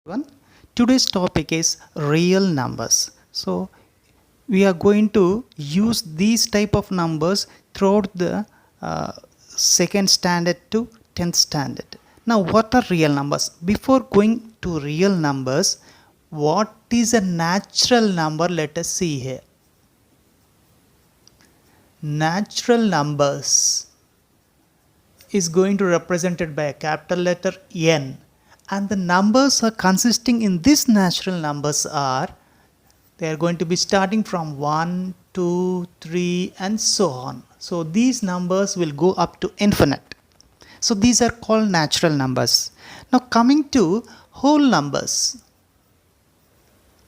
One. Today's topic is real numbers. So we are going to use these type of numbers throughout the second standard to 10th standard. Now what are real numbers? Before going to real numbers, what is a natural number? Let us see here. Natural numbers is going to represented by a capital letter N, and the numbers are consisting in this natural numbers are they are going to be starting from 1, 2, 3 and so on. So these numbers will go up to infinite. So these are called natural numbers. Now coming to whole numbers.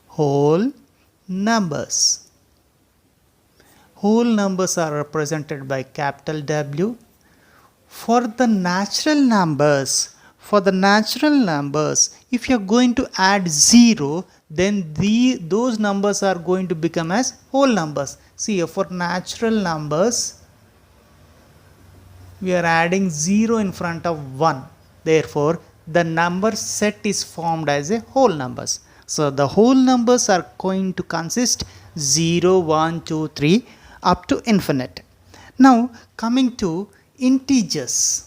Whole numbers. Whole numbers are represented by capital W. For the natural numbers, if you are going to add 0, then those numbers are going to become as whole numbers. See, for natural numbers, we are adding 0 in front of 1. Therefore, the number set is formed as a whole numbers. So, the whole numbers are going to consist 0, 1, 2, 3 up to infinite. Now, coming to integers.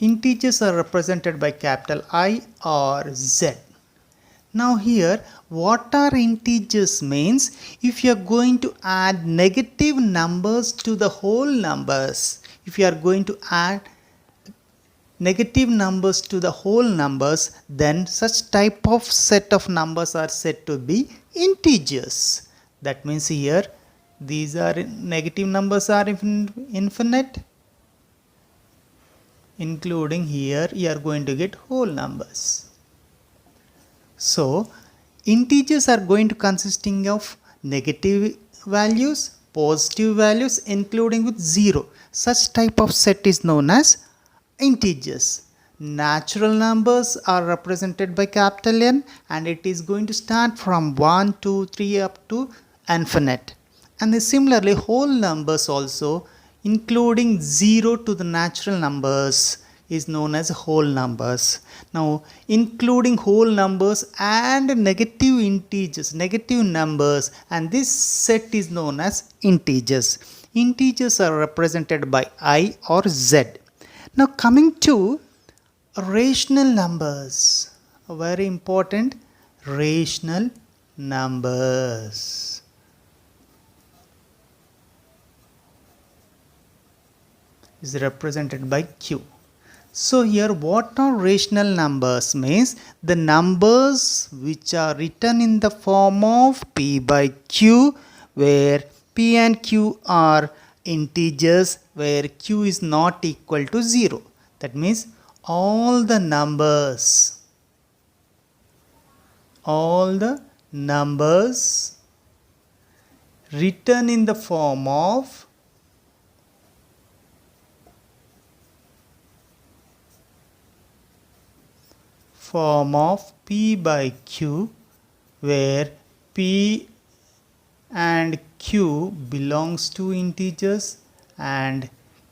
Integers are represented by capital I or Z. Now here, what are integers means? If you are going to add negative numbers to the whole numbers, then such type of set of numbers are said to be integers. That means here, these are negative numbers are infinite, including here you are going to get whole numbers. So integers are going to consisting of negative values, positive values, including with 0. Such type of set is known as integers. Natural numbers are represented by capital N, and it is going to start from 1, 2, 3 up to infinite. And then similarly whole numbers also, including 0 to the natural numbers, is known as whole numbers. Now including whole numbers and negative integers, negative numbers, and this set is known as integers. Integers are represented by I or Z. Now coming to rational numbers, very important, rational numbers. Is represented by Q. So here what are rational numbers means? The numbers which are written in the form of P by Q, where P and Q are integers, where Q is not equal to 0. That means all the numbers written in the form of P by Q, where P and Q belongs to integers and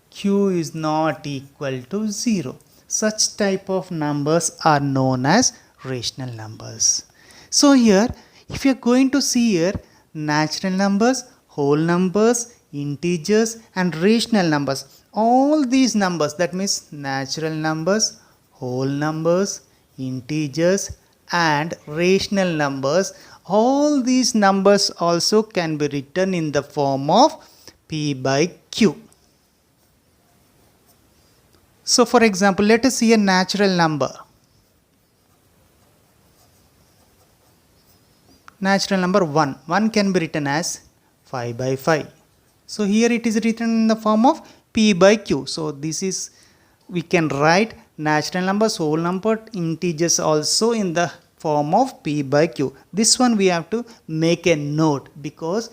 Q is not equal to 0. Such type of numbers are known as rational numbers. So here, if you are going to see here, natural numbers, whole numbers, integers and rational numbers, all these numbers, that means natural numbers, whole numbers, integers and rational numbers, all these numbers also can be written in the form of P by Q. So for example, let us see a natural number. Natural number 1. 1 can be written as 5 by 5. So here it is written in the form of P by Q. So this is, we can write natural numbers, whole number, integers also in the form of P by Q. This one we have to make a note, because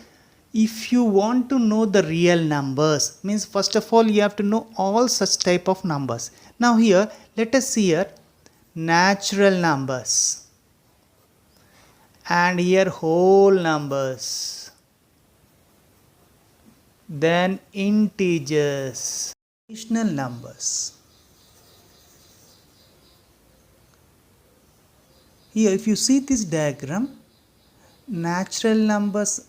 if you want to know the real numbers, means first of all you have to know all such type of numbers. Now here let us see here natural numbers and here whole numbers, then integers. Rational numbers. Here if you see this diagram, natural numbers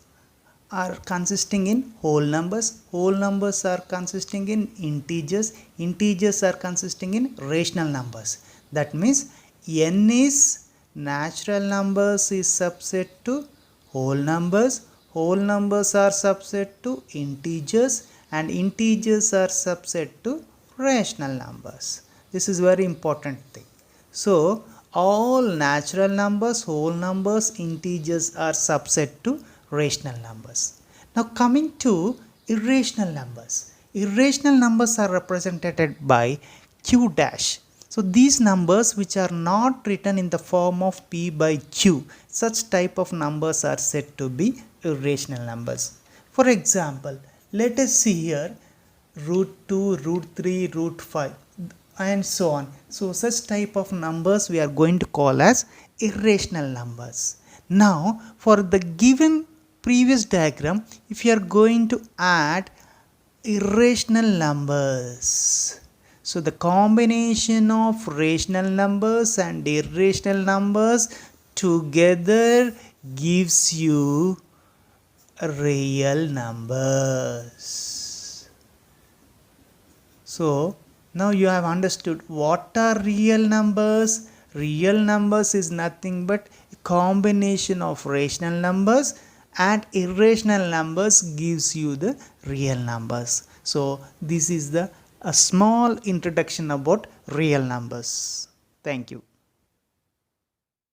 are consisting in whole numbers are consisting in integers are consisting in rational numbers. That means n is natural numbers is subset to whole numbers are subset to integers, and integers are subset to rational numbers. This is very important thing. So all natural numbers, whole numbers, integers are subset to rational numbers. Now coming to irrational numbers. Irrational numbers are represented by q dash. So these numbers which are not written in the form of p by q, such type of numbers are said to be irrational numbers. For example, let us see here root 2, root 3, root 5 and so on. So such type of numbers we are going to call as irrational numbers. Now for the given previous diagram, if you are going to add irrational numbers, so the combination of rational numbers and irrational numbers together gives you real numbers. So now you have understood what are real numbers. Real numbers is nothing but a combination of rational numbers, and irrational numbers gives you the real numbers. So this is a small introduction about real numbers. Thank you.